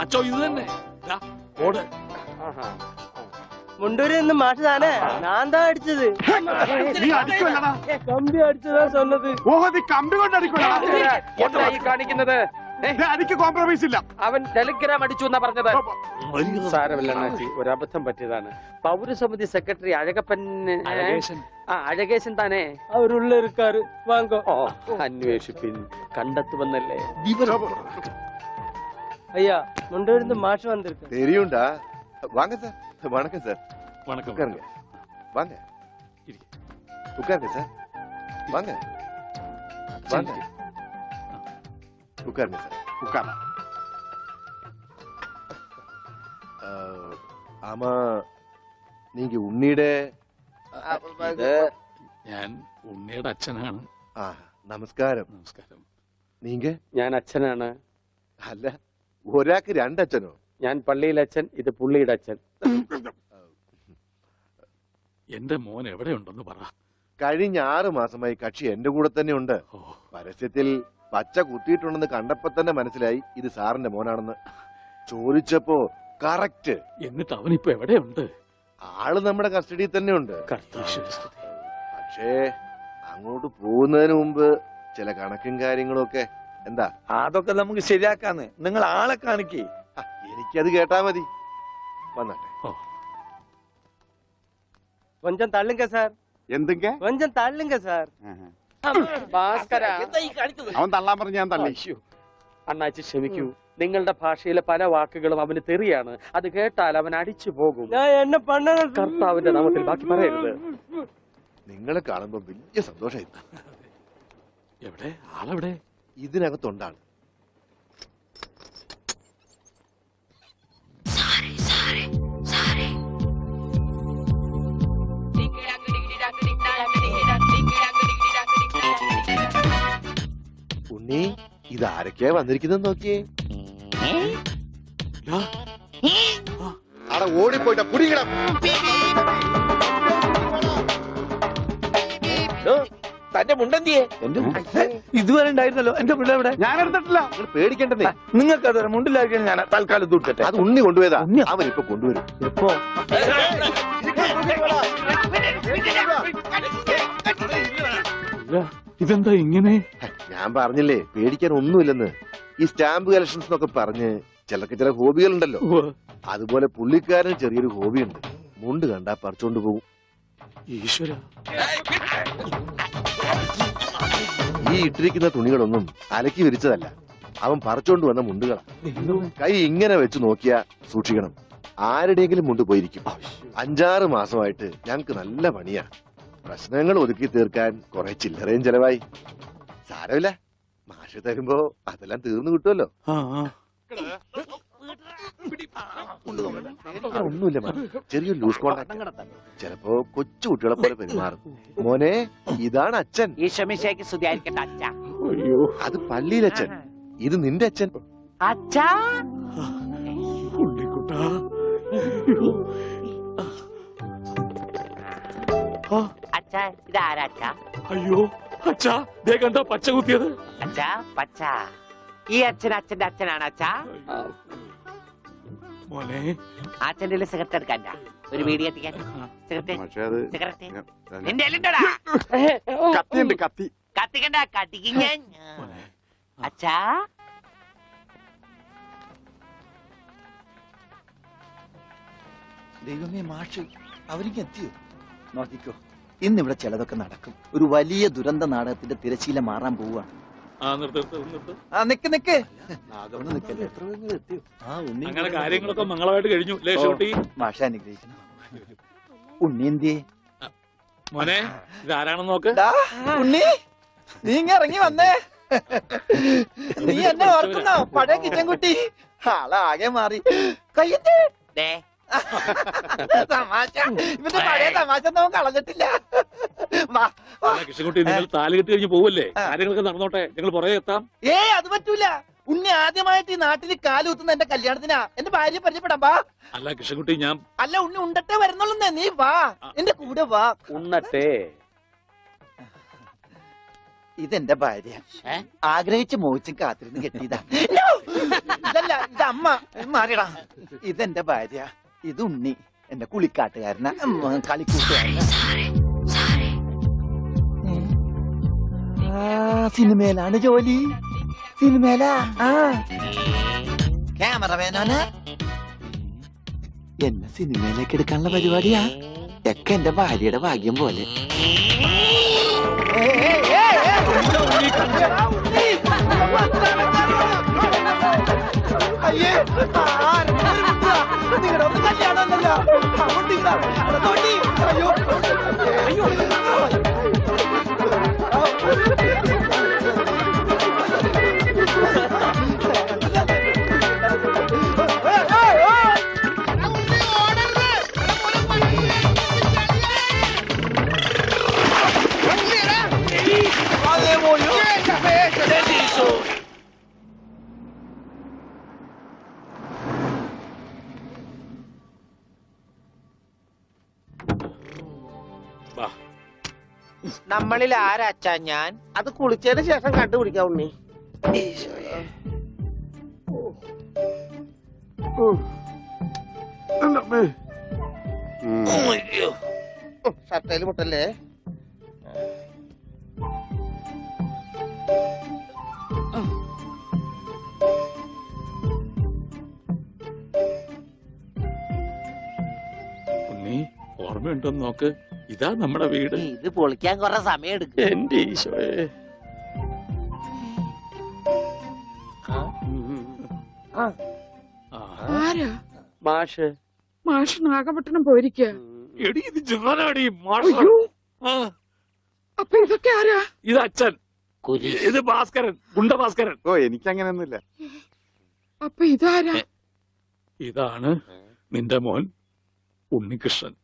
അച്ചോ ഇത് തന്നെ ഓട്. മുണ്ടൂരിൽ നിന്ന് മാഷ് താനേ ഞാൻ താ അടിച്ചത്. കമ്പി അടിച്ചതാ சொன்னது. ഓഹോ നീ കമ്പി കൊണ്ട് അടിക്കണടാ. എന്തായി കാണിക്കുന്നത്? എനിക്ക് കോംപ്രമൈസ് ഇല്ല. അവൻ ടെലിഗ്രാം അടിച്ചു എന്നാ പറഞ്ഞത്. സാരമില്ല അണ്ണാച്ചി, ഒരബദ്ധം പറ്റിയതാണ്. പൗരസമിതി സെക്രട്ടറി അഴകേശൻ താനേ അവരുള്ള ഇരുക്കാറ് വാങ്ങോ. അന്വേഷിപ്പിൻ, കണ്ടെത്തുവന്നല്ലേ. ஐயா முண்டூரிலிருந்து மாஷ் வந்திருக்கு. தெரியும்டா. வாங்க சார். வணக்கம் சார். வணக்கம். உட்காருங்க. வாங்க. உட்காருங்க சார். வாங்க. வாங்க. உட்காருங்க சார். ഉക്കാറ. ஆமா, நீங்க ഉണ്ണിയുടെ ഞാൻ ഉണ്ണിയുടെ അച്ഛനാണ്. നമസ്കാരം. നമസ്കാരം. നീങ്ക? ഞാൻ അച്ഛനാണ്. അല്ല, ഒരാൾക്ക് രണ്ടച്ഛനോ? ഞാൻ പള്ളിയിലെ അച്ഛൻ, ഇത് പുള്ളിയുടെ അച്ഛൻ. എന്റെ മോൻ എവിടെയുണ്ടെന്ന് പറ. കഴിഞ്ഞ 6 മാസമായി കക്ഷി എന്റെ കൂടെ തന്നെ ഉണ്ട്. പരസ്യത്തിൽ പച്ച കുത്തിയിട്ടുണ്ടെന്ന് കണ്ടപ്പോ തന്നെ മനസ്സിലായി ഇത് സാറിന്റെ മോനാണെന്ന്. ചോദിച്ചപ്പോ കറക്റ്റ്. എന്നിട്ട് അവനിപ്പോ എവിടെയുണ്ട്? ആള് നമ്മുടെ കസ്റ്റഡിയിൽ തന്നെ ഉണ്ട്. പക്ഷേ അങ്ങോട്ട് പോകുന്നതിന് മുമ്പ് ചില കണക്കും കാര്യങ്ങളും ഒക്കെ. എന്താ? അതൊക്കെ നമുക്ക് ശരിയാക്കാന്ന്. നിങ്ങൾ ആളെ കാണിക്കേ. എനിക്കത് കേട്ടാ മതി. വന്നാട്ടെ. கொஞ்சம் தள்ளுங்க சார். എന്തൊക്കെ? கொஞ்சம் தள்ளுங்க சார். ഭാസ്കര, അവൻ തള്ളാൻ പറഞ്ഞ ഞാൻ തള്ളി. അണ്ണാച്ചി ക്ഷമിക്കൂ. നിങ്ങളുടെ ഭാഷയിലെ പല വാക്കുകളും അവന് തെറിയാണ്. അത് കേട്ടാൽ അവൻ അടിച്ചു പോകും. ഞാൻ എന്നെ പണ്ണ കർത്താവിന്റെ നാമത്തിൽ ബാക്കി പറയരുത്. നിങ്ങളെ കാണുമ്പോ വലിയ സന്തോഷമായി. എവിടെ ആളെവിടെ? ഇതിനകത്തുണ്ടാണ്. ഉണ്ണി, ഇതാരൊക്കെയാ വന്നിരിക്കുന്നത് നോക്കിയേ. അവിടെ ഓടിപ്പോയിട്ടാ കുടിക്കണം. തന്റെ മുണ്ടെന്തിയെ? ഇതുവരെ ഉണ്ടായിരുന്നല്ലോ എന്റെ പിള്ള എവിടെ? ഞാൻ എടുത്തിട്ടില്ല. നിങ്ങൾ പേടിക്കേണ്ടതേ. നിങ്ങൾക്ക് അത് മുണ്ടിലാക്കിയാൽ ഞാൻ തൽക്കാലം ദൂരട്ടെ. അത് ഉണ്ണി കൊണ്ടുപോയതാ. അവൻ ഇപ്പൊ കൊണ്ടുവരും. എപ്പോ? ഇതെന്താ ഇങ്ങനെ? ഞാൻ പറഞ്ഞില്ലേ പേടിക്കാൻ ഒന്നുമില്ലെന്ന്. ഈ സ്റ്റാമ്പ് കളക്ഷൻസ് എന്നൊക്കെ പറഞ്ഞ് ചിലർക്ക് ചില ഹോബികളുണ്ടല്ലോ. അതുപോലെ പുള്ളിക്കാരന് ചെറിയൊരു ഹോബിയുണ്ട്. മുണ്ട് കണ്ടാ പറിച്ചോണ്ട് പോകും. ഈശ്വര, ഈ ഇട്ടിരിക്കുന്ന തുണികളൊന്നും അലക്കി വിരിച്ചതല്ല. അവൻ പറിച്ചോണ്ട് വന്ന മുണ്ടുകളാ. കൈ ഇങ്ങനെ വെച്ച് നോക്കിയാ സൂക്ഷിക്കണം, ആരുടെയെങ്കിലും മുണ്ട് പോയിരിക്കും. 5-6 മാസമായിട്ട് ഞങ്ങക്ക് നല്ല പണിയാ. പ്രശ്നങ്ങൾ ഒതുക്കി തീർക്കാൻ കുറെ ചില്ലറയും ചെലവായി. സാരമില്ല, മാഷ് തരുമ്പോ അതെല്ലാം തീർന്നു കിട്ടുമല്ലോ. ഒന്നുമില്ല, ചെറിയൊരു ലൂസ് കോണ്ടാക്ട്. ചിലപ്പോ കൊച്ചു കുട്ടികളെ പോലെ പെരുമാറും. മോനെ, ഇതാണ് അച്ഛൻ. അത് പള്ളിയിലച്ഛൻ. ഇത് നിന്റെ അച്ഛൻ. അയ്യോ അച്ഛാ, ദേ കണ്ടോ പച്ച കുത്തിയത്? അച്ഛാ പച്ച. ഈ അച്ഛൻ അച്ഛന്റെ അച്ഛനാണ് അച്ഛാ. മോനെ, അച്ഛന്റെ സിഗരറ്റ് എടുക്കാൻ ഒരു വീഡിയോ എത്തിക്കാൻ. സിഗരറ്റ് നിന്റെ കത്തിയുണ്ട്, കത്തി. കത്തിക്കണ്ട, കത്തിക്കും ഞാൻ. അച്ഛാ ദൈവമേ, മാഷ് അവരിക്ക് എത്തിയോ? നോക്കിക്കോ, ഇന്നിവിടെ ചിലതൊക്കെ നടക്കും. ഒരു വലിയ ദുരന്ത നാടകത്തിന്റെ തിരശീല മാറാൻ പോവുകയാണ്. നിക്ക് അങ്ങനെ കാര്യങ്ങളൊക്കെ മംഗളമായിട്ട് കഴിഞ്ഞു. മാഷ അനുഗ്രഹിക്കണം. ഉണ്ണി എന്തിയെ? മോനെ, ഇതാരാണെന്ന് നോക്ക്. ഉണ്ണി, നീ ഇറങ്ങി വന്നേ. നീ എന്നെ ഓർക്കുന്നോ? പഴയ കിച്ചൻ കുട്ടി. ആളാകെ മാറി. കയ്യേ തമാശ. ഇവന്റെ പഴയ തമാശ ഒന്നും കളഞ്ഞിട്ടില്ല. കൃഷ്ണൻകുട്ടി, നിങ്ങൾ താലി കെട്ടി കഴിഞ്ഞ് പോവല്ലേ? കാര്യങ്ങളൊക്കെ നടന്നോട്ടെ, ഞങ്ങൾ പുറകെ എത്താം. അത് പറ്റൂല. ഉണ്ണി ആദ്യമായിട്ട് ഈ നാട്ടിൽ കാലുകുത്തുന്ന എന്റെ കല്യാണത്തിനാ. എന്റെ ഭാര്യ പരിചയപ്പെടാം, വാ. അല്ല കൃഷ്ണൻകുട്ടി, ഞാൻ അല്ല ഉണ്ണി ഉണ്ടട്ടെ വരുന്നുള്ളൂ. നീ വാ, എന്റെ കൂടെ വാ. ഉണ്ണട്ടെ. ഇതെന്റെ ഭാര്യ ഏ? ആഗ്രഹിച്ച് മോഹിച്ചും കാത്തിരുന്ന് കെട്ടിയതാ ഇതല്ല ഇത് അമ്മ മാറിയടാ ഇതെന്റെ ഭാര്യ ഇത് ഉണ്ണി എന്റെ കുളിക്കാട്ടുകാരന കളിക്കൂട്ടുകാരന സിനിമയിലാണ് ജോലി സിനിമയിലാ ക്യാമറമാനാണ് എന്നെ സിനിമയിലേക്ക് എടുക്കാനുള്ള പരിപാടിയാ ഒക്കെ എന്റെ ഭാര്യയുടെ ഭാഗ്യം പോലെ അയ്യേ നിങ്ങളുടെ ഒന്ന് കല്യാണമല്ല അയ്യോ അയ്യോ നമ്മളിൽ ആരാച്ചാ ഞാൻ അത് കുളിച്ചതിന് ശേഷം കണ്ടുപിടിക്കാം ഉണ്ണി. ഷർട്ടയില് മുട്ടല്ലേ? ഉണ്ണി ഓർമ്മയുണ്ടോന്ന് നോക്ക്, ഇതാ നമ്മുടെ വീട്. ഇത് പൊളിക്കാൻ കുറെ സമയം എടുക്കും. എന്റെ ഈശോയെ. ആരാ? മാഷ്. മാഷ് നാഗപട്ടണം പോയിരിക്കുക. എടി ഇത് ഞാനാടി മാഷ്. അയ്യോ, ആ, അപ്പൊ ഇതൊക്കെ ആരാ? ഇത് അച്ഛൻ, കുരിശ്. ഇത് ഭാസ്കരൻ, ഗുണ്ട ഭാസ്കരൻ. ഓ എനിക്കങ്ങനെയൊന്നുമില്ല. അപ്പൊ ഇതാരാ? ഇതാണ് നിന്റെ മോൻ ഉണ്ണികൃഷ്ണൻ.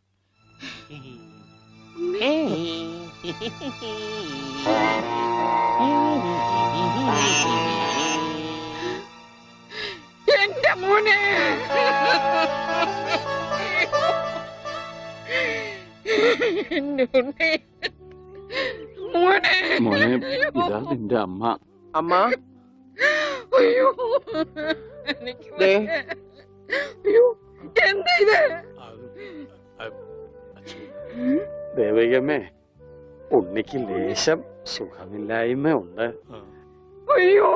എന്റെ മോനെ. എന്റെ ഉണ്ണി. മോനെ. മോനെ, ഇതാ നിന്റെ അമ്മ. അമ്മ അയ്യോ, എനിക്ക് ദേ. വയ്യ. അയ്യോ, എന്താ ഇത്? ദേവകമ്മേ, ഉണ്ണിക്ക് ലേശം സുഖമില്ലായ്മ ഉണ്ട്. അയ്യോ,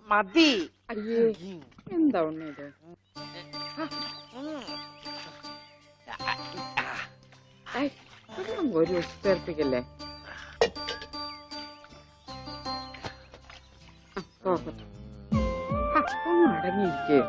മതി. അയ്യേ, എന്താ ഉണ്ണി ഇത്? ഏയ്, വെള്ളം ഒരു ഉപ്പേർപ്പിക്കല്ലേ? ഒന്ന് അടങ്ങിയിരിക്കേ.